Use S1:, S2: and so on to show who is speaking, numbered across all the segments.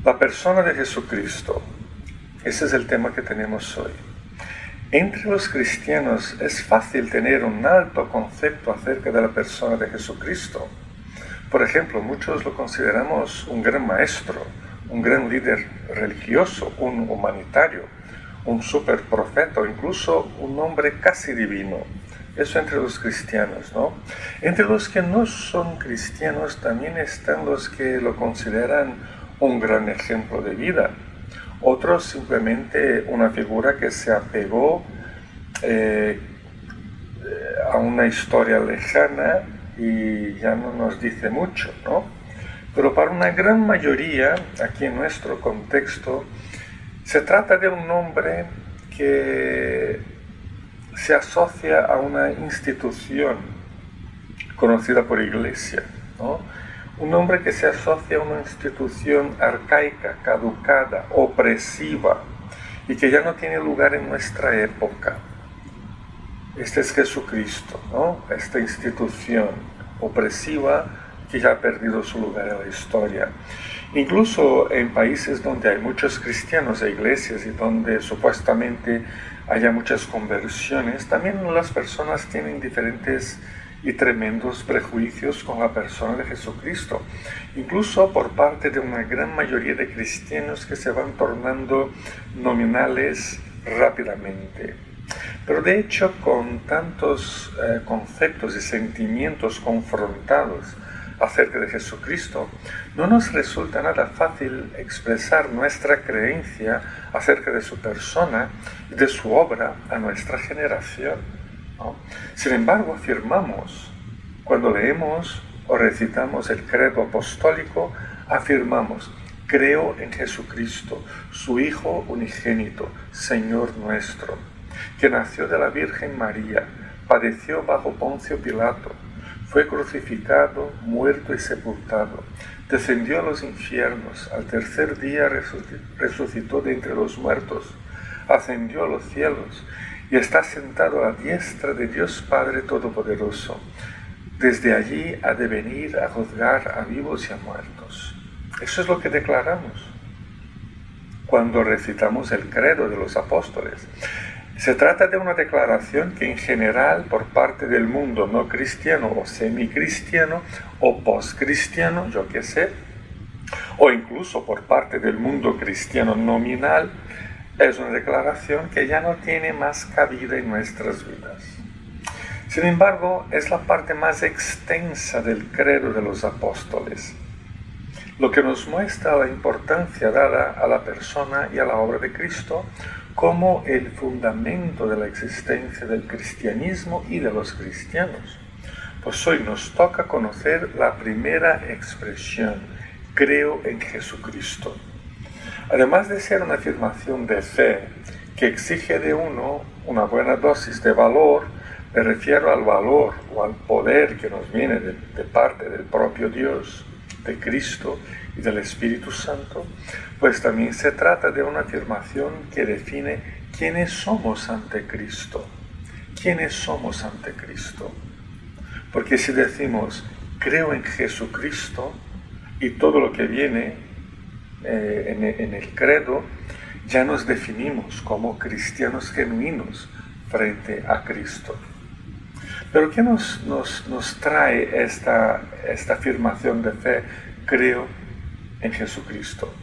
S1: La persona de Jesucristo. Ese es el tema que tenemos hoy. Entre los cristianos es fácil tener un alto concepto acerca de la persona de Jesucristo. Por ejemplo, muchos lo consideramos un gran maestro, un gran líder religioso, un humanitario, un superprofeta o incluso un hombre casi divino. Eso entre los cristianos, ¿no? Entre los que no son cristianos también están los que lo consideran un gran ejemplo de vida. Otros simplemente una figura que se apegó a una historia lejana y ya no nos dice mucho, ¿no? Pero para una gran mayoría, aquí en nuestro contexto, se trata de un hombre que se asocia a una institución conocida por iglesia, ¿no? Un hombre que se asocia a una institución arcaica, caducada, opresiva y que ya no tiene lugar en nuestra época. Este es Jesucristo, ¿no? Esta institución opresiva que ya ha perdido su lugar en la historia. Incluso en países donde hay muchos cristianos e iglesias y donde supuestamente haya muchas conversiones, también las personas tienen diferentes y tremendos prejuicios con la persona de Jesucristo, incluso por parte de una gran mayoría de cristianos que se van tornando nominales rápidamente. Pero de hecho, con tantos conceptos y sentimientos confrontados acerca de Jesucristo, no nos resulta nada fácil expresar nuestra creencia acerca de su persona y de su obra a nuestra generación, ¿no? Sin embargo, afirmamos, cuando leemos o recitamos el credo apostólico, afirmamos: creo en Jesucristo, su Hijo unigénito, Señor nuestro, que nació de la Virgen María, padeció bajo Poncio Pilato, fue crucificado, muerto y sepultado, descendió a los infiernos, al tercer día resucitó de entre los muertos, ascendió a los cielos y está sentado a la diestra de Dios Padre Todopoderoso. Desde allí ha de venir a juzgar a vivos y a muertos. Eso es lo que declaramos cuando recitamos el credo de los apóstoles. Se trata de una declaración que en general por parte del mundo no cristiano o semicristiano o postcristiano, yo qué sé, o incluso por parte del mundo cristiano nominal, es una declaración que ya no tiene más cabida en nuestras vidas. Sin embargo, es la parte más extensa del credo de los apóstoles, lo que nos muestra la importancia dada a la persona y a la obra de Cristo como el fundamento de la existencia del cristianismo y de los cristianos. Pues hoy nos toca conocer la primera expresión: creo en Jesucristo. Además de ser una afirmación de fe que exige de uno una buena dosis de valor, me refiero al valor o al poder que nos viene de parte del propio Dios, de Cristo y del Espíritu Santo, pues también se trata de una afirmación que define quiénes somos ante Cristo. ¿Quiénes somos ante Cristo? Porque si decimos creo en Jesucristo y todo lo que viene en el credo, ya nos definimos como cristianos genuinos frente a Cristo. Pero ¿qué nos trae esta afirmación de fe? Creo en Jesucristo.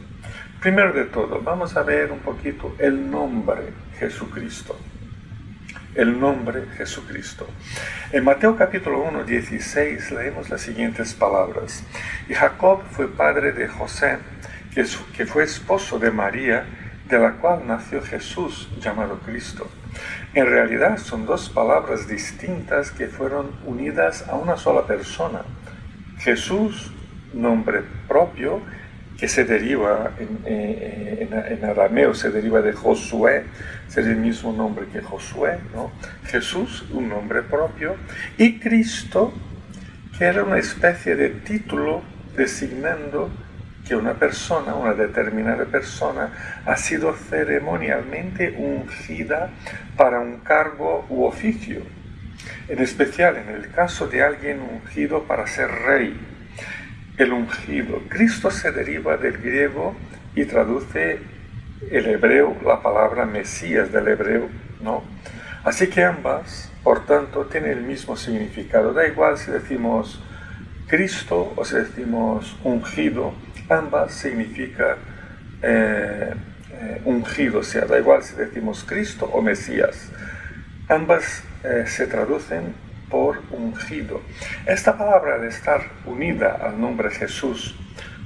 S1: Primero de todo, vamos a ver un poquito el nombre Jesucristo. El nombre Jesucristo. En Mateo capítulo 1, 16 leemos las siguientes palabras: y Jacob fue padre de José, que fue esposo de María, de la cual nació Jesús, llamado Cristo. En realidad son dos palabras distintas que fueron unidas a una sola persona. Jesús, nombre propio, que se deriva en arameo, se deriva de Josué, es el mismo nombre que Josué, ¿no? Jesús, un nombre propio, y Cristo, que era una especie de título designando que una persona, una determinada persona, ha sido ceremonialmente ungida para un cargo u oficio. En especial en el caso de alguien ungido para ser rey. El ungido. Cristo se deriva del griego y traduce el hebreo la palabra Mesías del hebreo, ¿no? Así que ambas, por tanto, tienen el mismo significado. Da igual si decimos Cristo o si decimos ungido, ambas significa ungido, o sea, da igual si decimos Cristo o Mesías. Ambas se traducen por ungido. Esta palabra, al estar unida al nombre Jesús,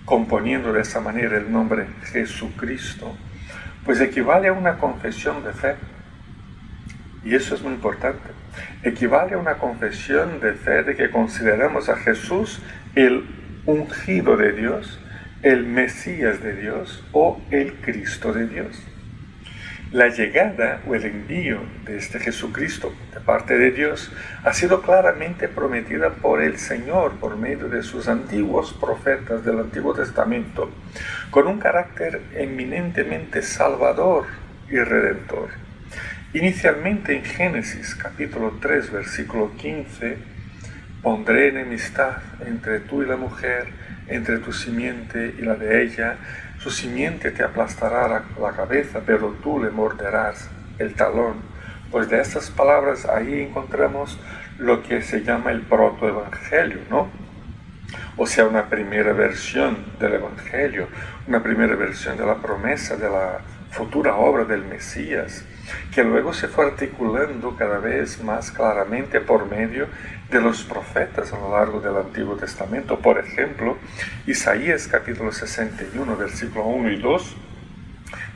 S1: componiendo de esa manera el nombre Jesucristo, pues equivale a una confesión de fe. Y eso es muy importante. Equivale a una confesión de fe de que consideramos a Jesús el ungido de Dios, el Mesías de Dios o el Cristo de Dios. La llegada o el envío de este Jesucristo de parte de Dios ha sido claramente prometida por el Señor por medio de sus antiguos profetas del Antiguo Testamento, con un carácter eminentemente salvador y redentor. Inicialmente en Génesis capítulo 3 versículo 15, pondré enemistad entre tú y la mujer, entre tu simiente y la de ella, su simiente te aplastará la cabeza, pero tú le morderás el talón. Pues de estas palabras ahí encontramos lo que se llama el protoevangelio, ¿no? O sea, una primera versión del evangelio, una primera versión de la promesa de la futura obra del Mesías, que luego se fue articulando cada vez más claramente por medio de los profetas a lo largo del Antiguo Testamento. Por ejemplo, Isaías capítulo 61, versículo 1 y 2,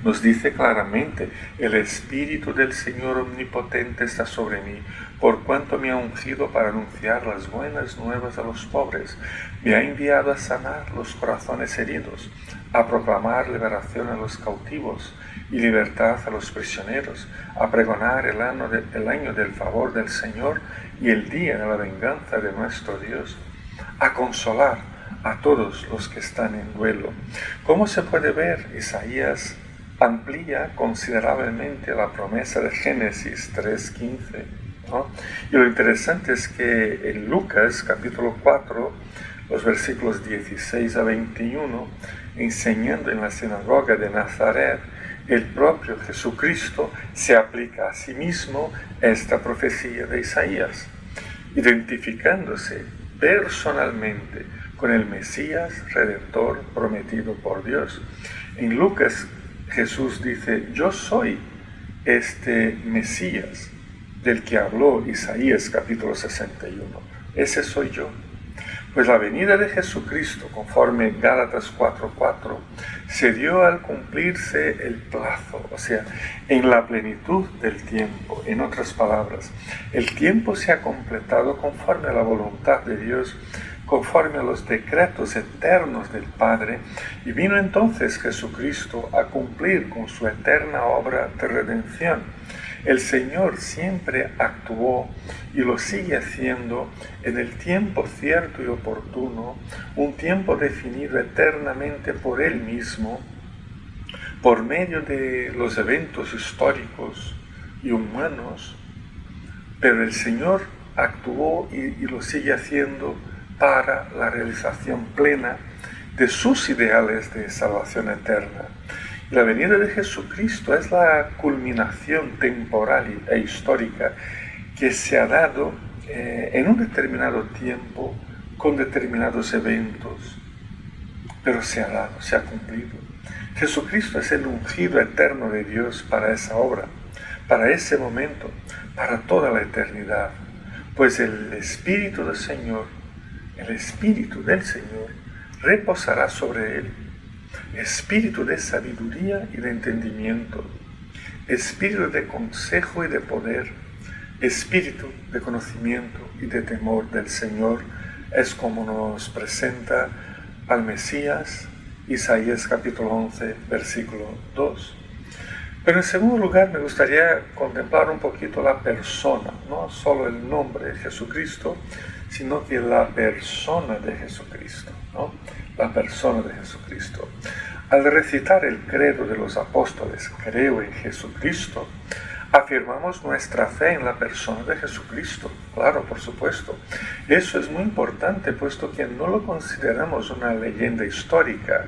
S1: nos dice claramente: el Espíritu del Señor Omnipotente está sobre mí, por cuanto me ha ungido para anunciar las buenas nuevas a los pobres, me ha enviado a sanar los corazones heridos, a proclamar liberación a los cautivos y libertad a los prisioneros, a pregonar el año del favor del Señor y el día de la venganza de nuestro Dios, a consolar a todos los que están en duelo. Como se puede ver, Isaías amplía considerablemente la promesa de Génesis 3:15, ¿no? Y lo interesante es que en Lucas capítulo 4, los versículos 16 a 21, enseñando en la sinagoga de Nazaret, el propio Jesucristo se aplica a sí mismo esta profecía de Isaías, identificándose personalmente con el Mesías Redentor prometido por Dios. En Lucas, Jesús dice: yo soy este Mesías del que habló Isaías capítulo 61. Ese soy yo. Pues la venida de Jesucristo, conforme Gálatas 4:4, se dio al cumplirse el plazo, o sea, en la plenitud del tiempo. En otras palabras, el tiempo se ha completado conforme a la voluntad de Dios, conforme a los decretos eternos del Padre, y vino entonces Jesucristo a cumplir con su eterna obra de redención. El Señor siempre actuó y lo sigue haciendo en el tiempo cierto y oportuno, un tiempo definido eternamente por Él mismo, por medio de los eventos históricos y humanos, pero el Señor actuó y lo sigue haciendo para la realización plena de sus ideales de salvación eterna. La venida de Jesucristo es la culminación temporal e histórica que se ha dado en un determinado tiempo, con determinados eventos, pero se ha dado, se ha cumplido. Jesucristo es el ungido eterno de Dios para esa obra, para ese momento, para toda la eternidad, pues el Espíritu del Señor reposará sobre él. Espíritu de sabiduría y de entendimiento, espíritu de consejo y de poder, espíritu de conocimiento y de temor del Señor, es como nos presenta al Mesías, Isaías capítulo 11, versículo 2. Pero en segundo lugar me gustaría contemplar un poquito la persona, no solo el nombre de Jesucristo, sino que la persona de Jesucristo, ¿no? La persona de Jesucristo. Al recitar el credo de los apóstoles, creo en Jesucristo, afirmamos nuestra fe en la persona de Jesucristo. Claro, por supuesto. Eso es muy importante, puesto que no lo consideramos una leyenda histórica,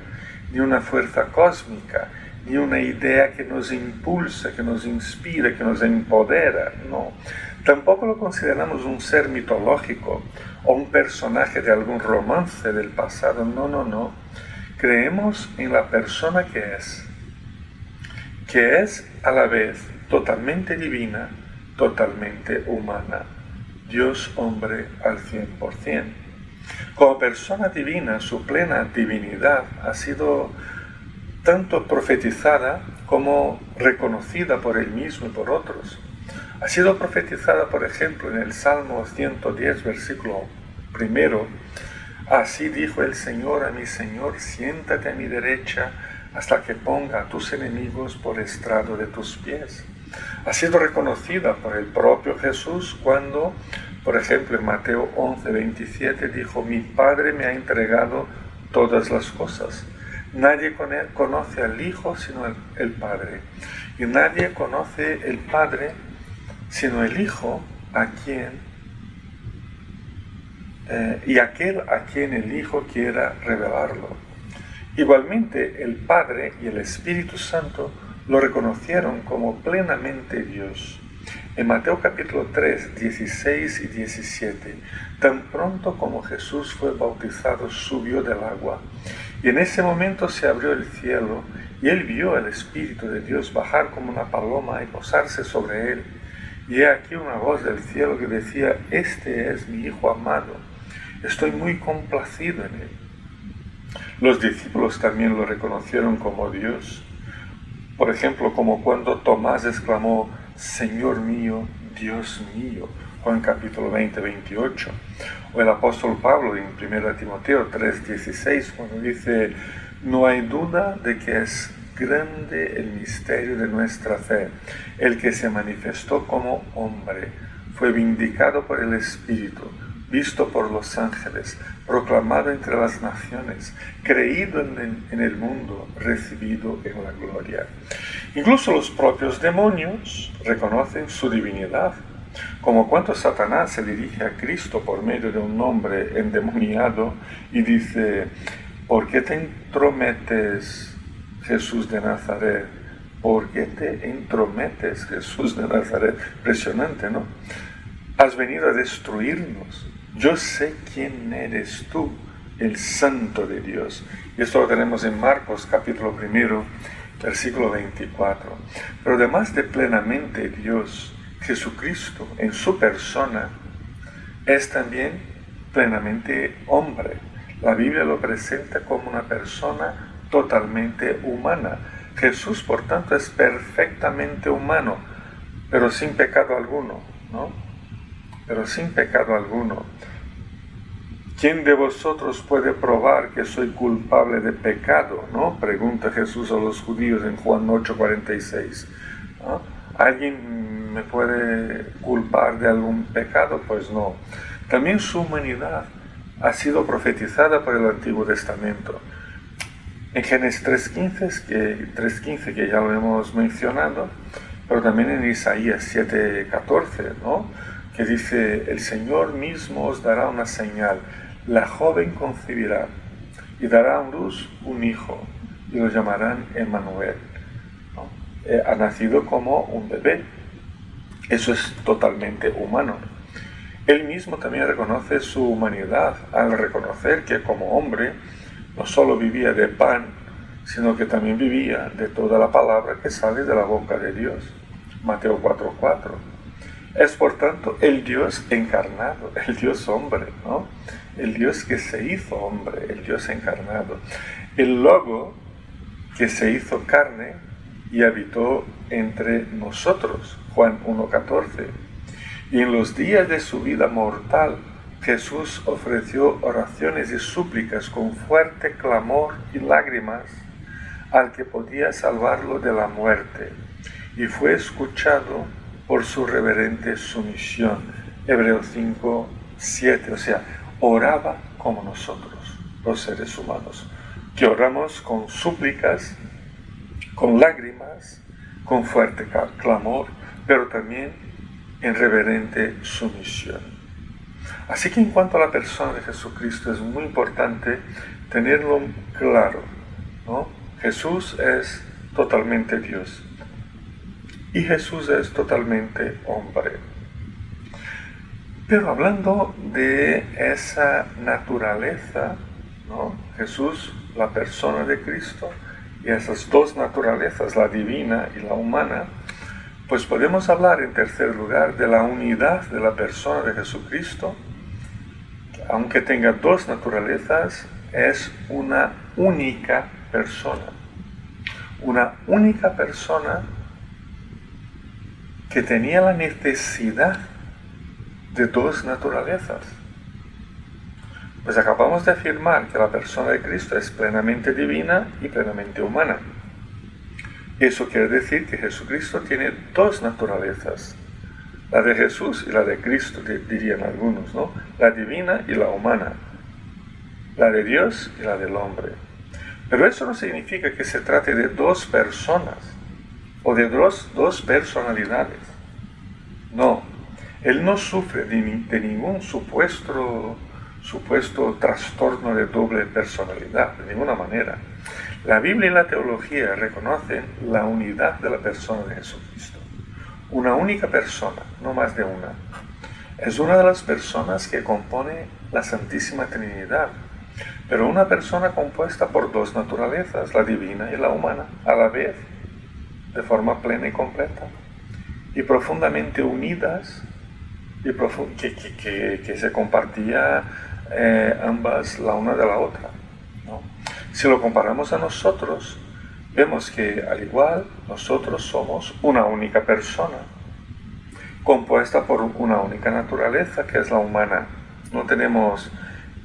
S1: ni una fuerza cósmica, ni una idea que nos impulsa, que nos inspira, que nos empodera, no. Tampoco lo consideramos un ser mitológico o un personaje de algún romance del pasado, no. Creemos en la persona que es a la vez totalmente divina, totalmente humana, Dios hombre al 100%. Como persona divina, su plena divinidad ha sido tanto profetizada como reconocida por él mismo y por otros. Ha sido profetizada, por ejemplo, en el Salmo 110, versículo 1. Así dijo el Señor a mi Señor, siéntate a mi derecha hasta que ponga a tus enemigos por estrado de tus pies. Ha sido reconocida por el propio Jesús cuando, por ejemplo, en Mateo 11, 27 dijo, mi Padre me ha entregado todas las cosas. Nadie conoce al Hijo sino el Padre. Y nadie conoce el Padre sino el Hijo y aquel a quien el Hijo quiera revelarlo. Igualmente, el Padre y el Espíritu Santo lo reconocieron como plenamente Dios. En Mateo capítulo 3, 16 y 17, tan pronto como Jesús fue bautizado, subió del agua, y en ese momento se abrió el cielo, y él vio al Espíritu de Dios bajar como una paloma y posarse sobre él. Y he aquí una voz del cielo que decía, este es mi Hijo amado, estoy muy complacido en él. Los discípulos también lo reconocieron como Dios. Por ejemplo, como cuando Tomás exclamó, Señor mío, Dios mío, Juan capítulo 20, 28. O el apóstol Pablo en 1 Timoteo 3, 16, cuando dice, no hay duda de que es grande el misterio de nuestra fe. El que se manifestó como hombre, fue vindicado por el Espíritu, visto por los ángeles, proclamado entre las naciones, creído en el mundo, recibido en la gloria. Incluso los propios demonios reconocen su divinidad, como cuando Satanás se dirige a Cristo por medio de un hombre endemoniado y dice, ¿por qué te entrometes, Jesús de Nazaret? ¿Por qué te entrometes, Jesús de Nazaret? Impresionante, ¿no? Has venido a destruirnos. Yo sé quién eres tú, el Santo de Dios. Y esto lo tenemos en Marcos capítulo 1, versículo 24. Pero además de plenamente Dios, Jesucristo en su persona es también plenamente hombre. La Biblia lo presenta como una persona totalmente humana. Jesús, por tanto, es perfectamente humano, pero sin pecado alguno, ¿no? Pero sin pecado alguno. ¿Quién de vosotros puede probar que soy culpable de pecado? ¿No? Pregunta Jesús a los judíos en Juan 8:46. ¿No? ¿Alguien me puede culpar de algún pecado? Pues no. También su humanidad ha sido profetizada por el Antiguo Testamento. En Génesis 3:15, que ya lo hemos mencionado, pero también en Isaías 7:14, ¿no? Que dice, el Señor mismo os dará una señal, la joven concebirá y dará a luz un hijo y lo llamarán Emmanuel, ¿no? Ha nacido como un bebé, eso es totalmente humano. Él mismo también reconoce su humanidad al reconocer que como hombre no solo vivía de pan, sino que también vivía de toda la palabra que sale de la boca de Dios. Mateo 4:4. Es por tanto el Dios encarnado, el Dios hombre, ¿no? El Dios que se hizo hombre, el Dios encarnado. El Logo que se hizo carne y habitó entre nosotros, Juan 1:14. Y en los días de su vida mortal, Jesús ofreció oraciones y súplicas con fuerte clamor y lágrimas al que podía salvarlo de la muerte, y fue escuchado por su reverente sumisión. Hebreos 5:7, o sea, oraba como nosotros, los seres humanos, que oramos con súplicas, con lágrimas, con fuerte clamor, pero también en reverente sumisión. Así que en cuanto a la persona de Jesucristo es muy importante tenerlo claro, ¿no? Jesús es totalmente Dios y Jesús es totalmente hombre. Pero hablando de esa naturaleza, ¿no? Jesús, la persona de Cristo, y esas dos naturalezas, la divina y la humana, pues podemos hablar en tercer lugar de la unidad de la persona de Jesucristo. Aunque tenga dos naturalezas, es una única persona. Una única persona que tenía la necesidad de dos naturalezas. Pues acabamos de afirmar que la persona de Cristo es plenamente divina y plenamente humana. Eso quiere decir que Jesucristo tiene dos naturalezas. La de Jesús y la de Cristo, dirían algunos, ¿no? La divina y la humana. La de Dios y la del hombre. Pero eso no significa que se trate de dos personas o de dos personalidades. No, Él no sufre de ningún supuesto trastorno de doble personalidad, de ninguna manera. La Biblia y la teología reconocen la unidad de la persona de Jesucristo. Una única persona, no más de una. Es una de las personas que compone la Santísima Trinidad, pero una persona compuesta por dos naturalezas, la divina y la humana, a la vez, de forma plena y completa, y profundamente unidas, y que se compartía ambas la una de la otra, ¿no? Si lo comparamos a nosotros, vemos que al igual nosotros somos una única persona, compuesta por una única naturaleza, que es la humana. No tenemos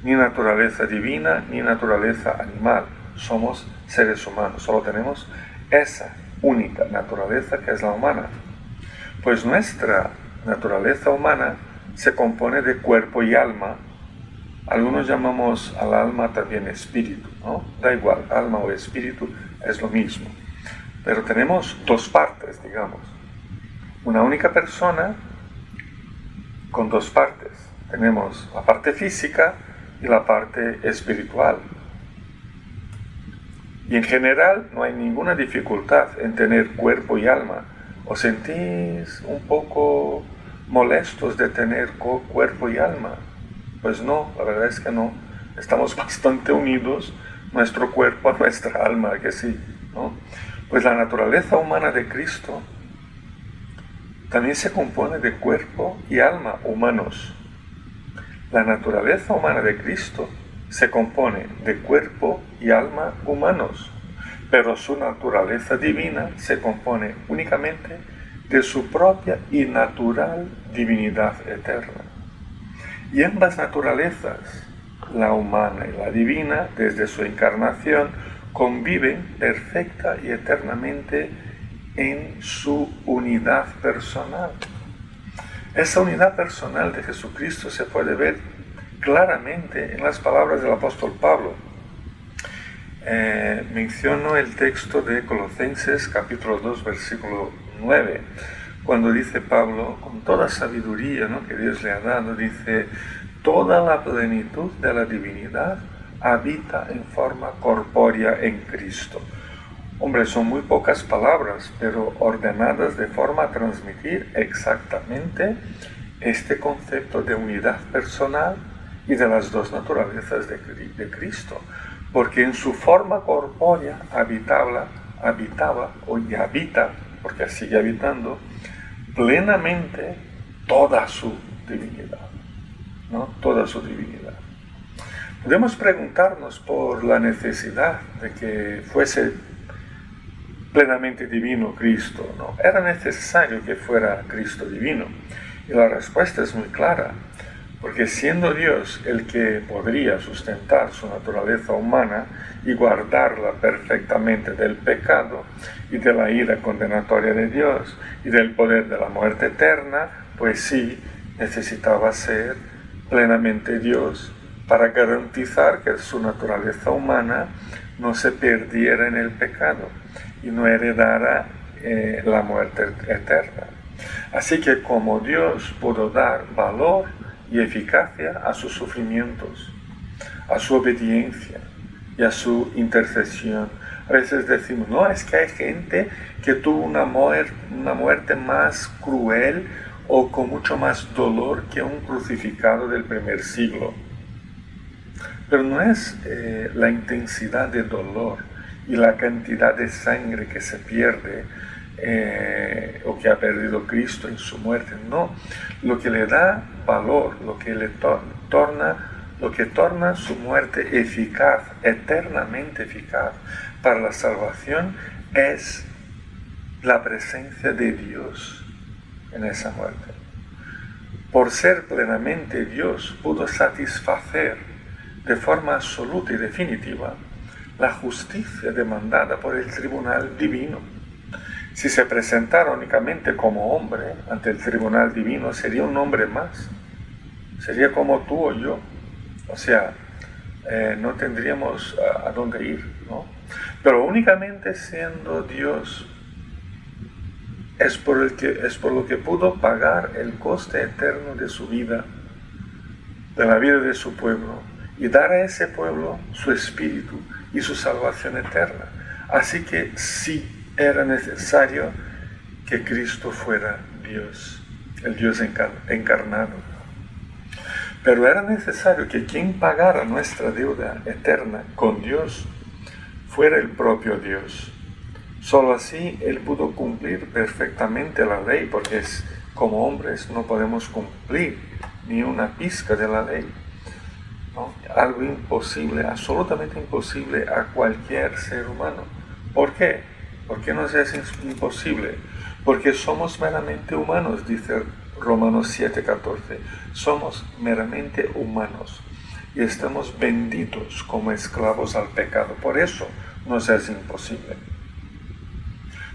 S1: ni naturaleza divina ni naturaleza animal, somos seres humanos, solo tenemos esa única naturaleza que es la humana. Pues nuestra naturaleza humana se compone de cuerpo y alma. Algunos llamamos al alma también espíritu, ¿no? Da igual, alma o espíritu es lo mismo. Pero tenemos dos partes, digamos. Una única persona con dos partes. Tenemos la parte física y la parte espiritual. Y en general no hay ninguna dificultad en tener cuerpo y alma. ¿Os sentís un poco molestos de tener cuerpo y alma? Pues no, la verdad es que no. Estamos bastante unidos, nuestro cuerpo a nuestra alma, que sí, ¿no? Pues la naturaleza humana de Cristo también se compone de cuerpo y alma humanos. La naturaleza humana de Cristo se compone de cuerpo y alma humanos, pero su naturaleza divina se compone únicamente de su propia y natural divinidad eterna. Y ambas naturalezas, la humana y la divina, desde su encarnación, conviven perfecta y eternamente en su unidad personal. Esa unidad personal de Jesucristo se puede ver claramente en las palabras del apóstol Pablo. Menciono el texto de Colosenses capítulo 2 versículo 9, cuando dice Pablo, con toda sabiduría, ¿no?, que Dios le ha dado, dice: toda la plenitud de la divinidad habita en forma corpórea en Cristo. Hombre, son muy pocas palabras, pero ordenadas de forma a transmitir exactamente este concepto de unidad personal y de las dos naturalezas de Cristo, porque en su forma corpórea habitaba y habita, porque sigue habitando, plenamente toda su divinidad, ¿no? Toda su divinidad. Podemos preguntarnos por la necesidad de que fuese plenamente divino Cristo, ¿no? ¿Era necesario que fuera Cristo divino? Y la respuesta es muy clara, porque siendo Dios el que podría sustentar su naturaleza humana y guardarla perfectamente del pecado y de la ira condenatoria de Dios y del poder de la muerte eterna, pues sí, necesitaba ser plenamente Dios para garantizar que su naturaleza humana no se perdiera en el pecado y no heredara la muerte eterna. Así que como Dios pudo dar valor y eficacia a sus sufrimientos, a su obediencia y a su intercesión, A veces decimos, no, es que hay gente que tuvo una muerte más cruel o con mucho más dolor que un crucificado del primer siglo. Pero no es la intensidad de dolor y la cantidad de sangre que se pierde o que ha perdido Cristo en su muerte. No, lo que le da valor, lo que torna su muerte eficaz, eternamente eficaz para la salvación, es la presencia de Dios en esa muerte. Por ser plenamente Dios, pudo satisfacer de forma absoluta y definitiva la justicia demandada por el tribunal divino. Si se presentara únicamente como hombre ante el tribunal divino, sería un hombre más. Sería como tú o yo. O sea, no tendríamos a dónde ir, ¿no? Pero únicamente siendo Dios es por lo que pudo pagar el coste eterno de su vida, de la vida de su pueblo, y dar a ese pueblo su espíritu y su salvación eterna. Así que sí era necesario que Cristo fuera Dios, el Dios encarnado. Pero era necesario que quien pagara nuestra deuda eterna con Dios fuera el propio Dios. Solo así Él pudo cumplir perfectamente la ley, porque como hombres no podemos cumplir ni una pizca de la ley, ¿no? Algo imposible, absolutamente imposible a cualquier ser humano. ¿Por qué? ¿Por qué nos es imposible? Porque somos meramente humanos, dice Romanos 7:14. Somos meramente humanos y estamos benditos como esclavos al pecado. Por eso nos es imposible.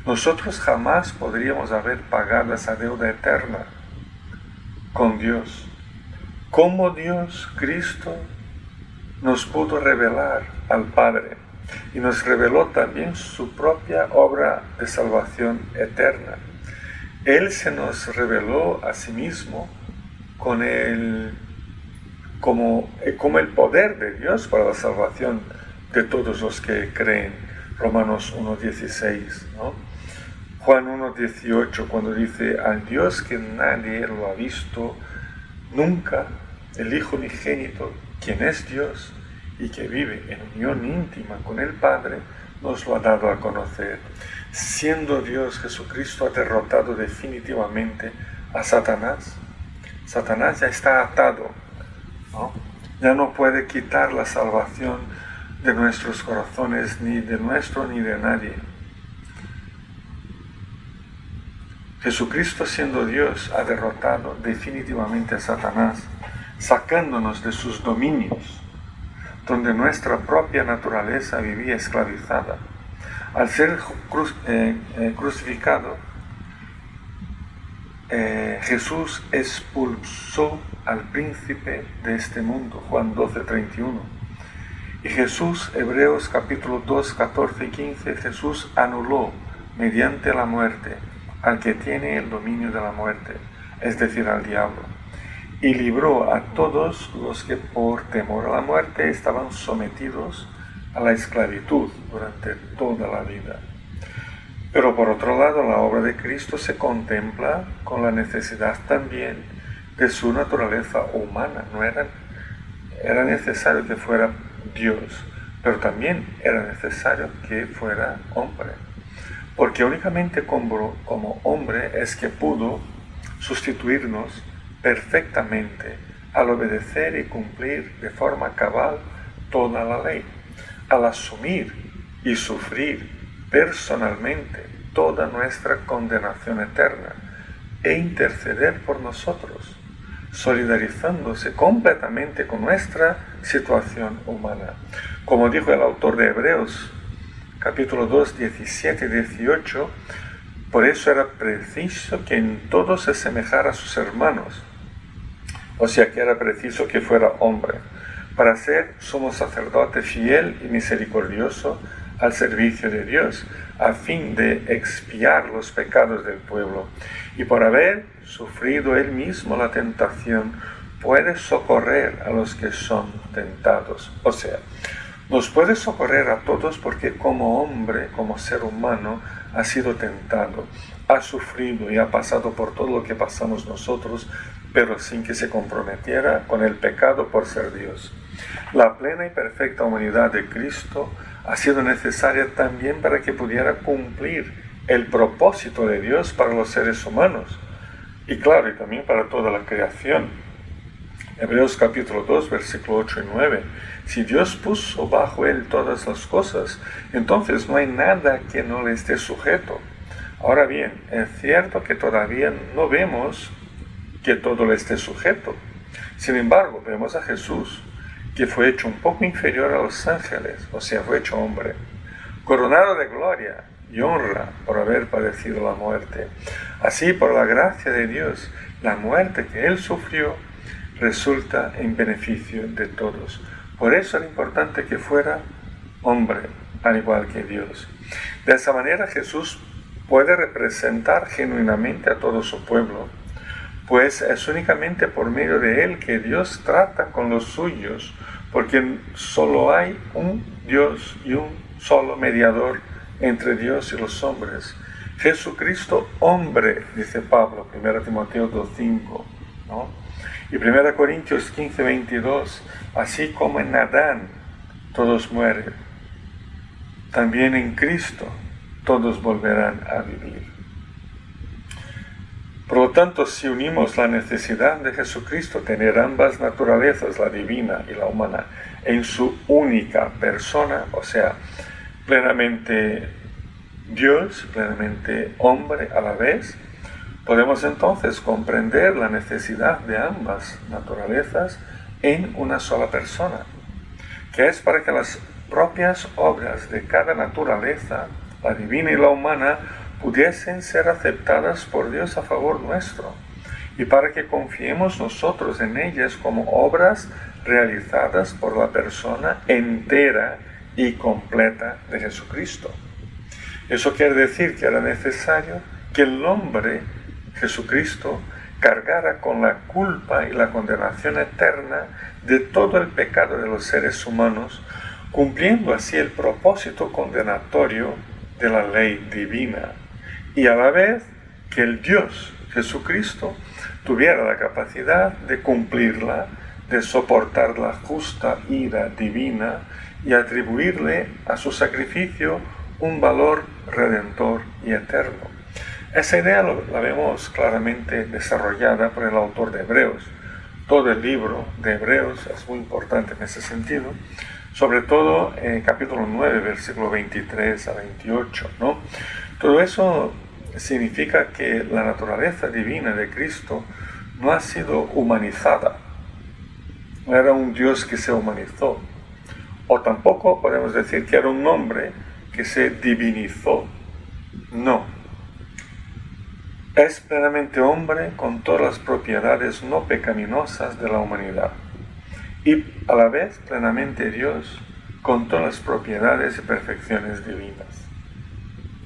S1: Nosotros jamás podríamos haber pagado esa deuda eterna con Dios. ¿Cómo Dios, Cristo, nos pudo revelar al Padre? Y nos reveló también su propia obra de salvación eterna. Él se nos reveló a sí mismo como el poder de Dios para la salvación de todos los que creen. Romanos 1:16, ¿no? Juan 1:18, cuando dice, al Dios que nadie lo ha visto nunca, el Hijo unigénito, quien es Dios y que vive en unión íntima con el Padre, nos lo ha dado a conocer. Siendo Dios, Jesucristo ha derrotado definitivamente a Satanás. Satanás ya está atado, ¿no? Ya no puede quitar la salvación de nuestros corazones, ni de nuestro ni de nadie. Jesucristo, siendo Dios, ha derrotado definitivamente a Satanás, sacándonos de sus dominios, donde nuestra propia naturaleza vivía esclavizada. Al ser crucificado, Jesús expulsó al príncipe de este mundo, Juan 12:31. Y Jesús, Hebreos capítulo 2, 14 y 15, Jesús anuló mediante la muerte al que tiene el dominio de la muerte, es decir, al diablo, y libró a todos los que por temor a la muerte estaban sometidos a la esclavitud durante toda la vida. Pero por otro lado, la obra de Cristo se contempla con la necesidad también de su naturaleza humana. Era necesario que fuera Dios, pero también era necesario que fuera hombre, porque únicamente como hombre es que pudo sustituirnos perfectamente al obedecer y cumplir de forma cabal toda la ley, al asumir y sufrir personalmente toda nuestra condenación eterna e interceder por nosotros, solidarizándose completamente con nuestra situación humana. Como dijo el autor de Hebreos, capítulo 2, 17 y 18, por eso era preciso que en todo se semejara a sus hermanos, o sea que era preciso que fuera hombre, para ser sumo sacerdote fiel y misericordioso al servicio de Dios, a fin de expiar los pecados del pueblo, y por haber sufrido él mismo la tentación, puede socorrer a los que son tentados. O sea, Nos puede socorrer a todos porque como hombre, como ser humano, ha sido tentado, ha sufrido y ha pasado por todo lo que pasamos nosotros, pero sin que se comprometiera con el pecado por ser Dios. La plena y perfecta humanidad de Cristo ha sido necesaria también para que pudiera cumplir el propósito de Dios para los seres humanos, y claro, y también para toda la creación. Hebreos capítulo 2, versículo 8 y 9. Si Dios puso bajo él todas las cosas, entonces no hay nada que no le esté sujeto. Ahora bien, es cierto que todavía no vemos que todo le esté sujeto. Sin embargo, vemos a Jesús, que fue hecho un poco inferior a los ángeles, o sea, fue hecho hombre, coronado de gloria y honra por haber padecido la muerte. Así, por la gracia de Dios, la muerte que él sufrió resulta en beneficio de todos. Por eso era importante que fuera hombre, al igual que Dios. De esa manera Jesús puede representar genuinamente a todo su pueblo, pues es únicamente por medio de él que Dios trata con los suyos, porque solo hay un Dios y un solo mediador entre Dios y los hombres. Jesucristo, hombre, dice Pablo, 1 Timoteo 2:5, ¿no? Y 1 Corintios 15:22, así como en Adán todos mueren, también en Cristo todos volverán a vivir. Por lo tanto, si unimos la necesidad de Jesucristo tener ambas naturalezas, la divina y la humana, en su única persona, o sea, plenamente Dios, plenamente hombre a la vez, podemos entonces comprender la necesidad de ambas naturalezas en una sola persona, que es para que las propias obras de cada naturaleza, la divina y la humana, pudiesen ser aceptadas por Dios a favor nuestro, y para que confiemos nosotros en ellas como obras realizadas por la persona entera y completa de Jesucristo. Eso quiere decir que era necesario que el hombre Jesucristo cargara con la culpa y la condenación eterna de todo el pecado de los seres humanos, cumpliendo así el propósito condenatorio de la ley divina, y a la vez que el Dios Jesucristo tuviera la capacidad de cumplirla, de soportar la justa ira divina y atribuirle a su sacrificio un valor redentor y eterno. Esa idea la vemos claramente desarrollada por el autor de Hebreos. Todo el libro de Hebreos es muy importante en ese sentido, sobre todo en capítulo 9, versículo 23 a 28, ¿no? Todo eso significa que la naturaleza divina de Cristo no ha sido humanizada. No era un Dios que se humanizó. O tampoco podemos decir que era un hombre que se divinizó. No. Es plenamente hombre con todas las propiedades no pecaminosas de la humanidad y a la vez plenamente Dios con todas las propiedades y perfecciones divinas.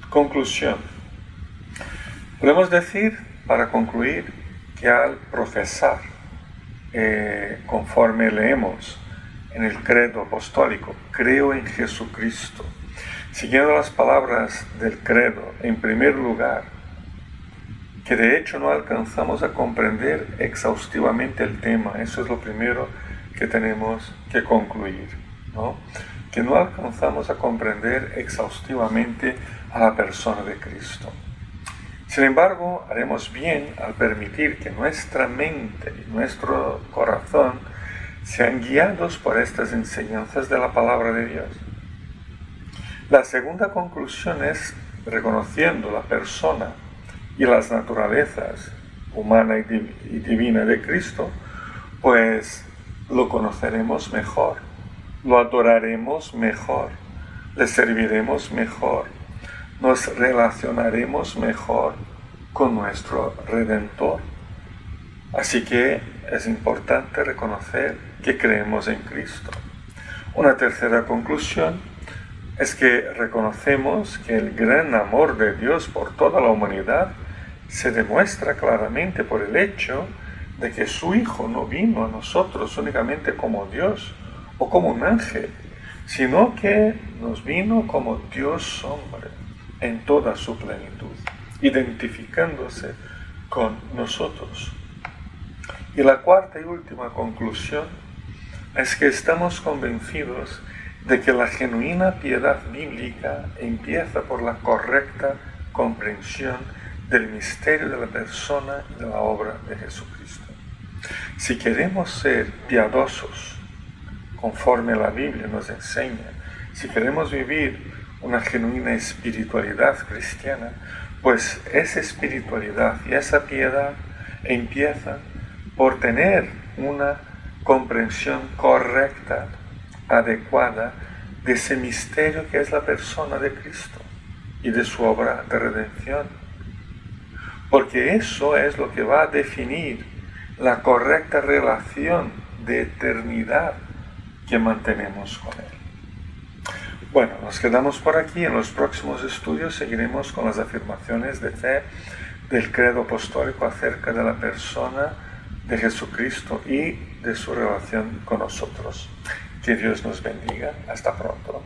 S1: Conclusión. Podemos decir, para concluir, que al profesar, conforme leemos en el credo apostólico, creo en Jesucristo, siguiendo las palabras del credo, en primer lugar, que de hecho no alcanzamos a comprender exhaustivamente el tema. Eso es lo primero que tenemos que concluir, ¿no? Que no alcanzamos a comprender exhaustivamente a la persona de Cristo. Sin embargo, haremos bien al permitir que nuestra mente y nuestro corazón sean guiados por estas enseñanzas de la palabra de Dios. La segunda conclusión es, reconociendo la persona y las naturalezas humana y divina de Cristo, pues lo conoceremos mejor, lo adoraremos mejor, le serviremos mejor, nos relacionaremos mejor con nuestro Redentor. Así que es importante reconocer que creemos en Cristo. Una tercera conclusión es que reconocemos que el gran amor de Dios por toda la humanidad se demuestra claramente por el hecho de que su Hijo no vino a nosotros únicamente como Dios o como un ángel, sino que nos vino como Dios hombre en toda su plenitud, identificándose con nosotros. Y la cuarta y última conclusión es que estamos convencidos de que la genuina piedad bíblica empieza por la correcta comprensión del misterio de la persona y de la obra de Jesucristo. Si queremos ser piadosos, conforme la Biblia nos enseña, si queremos vivir una genuina espiritualidad cristiana, pues esa espiritualidad y esa piedad empiezan por tener una comprensión correcta, adecuada, de ese misterio que es la persona de Cristo y de su obra de redención. Porque eso es lo que va a definir la correcta relación de eternidad que mantenemos con Él. Bueno, nos quedamos por aquí. En los próximos estudios seguiremos con las afirmaciones de fe del credo apostólico acerca de la persona de Jesucristo y de su relación con nosotros. Que Dios nos bendiga. Hasta pronto.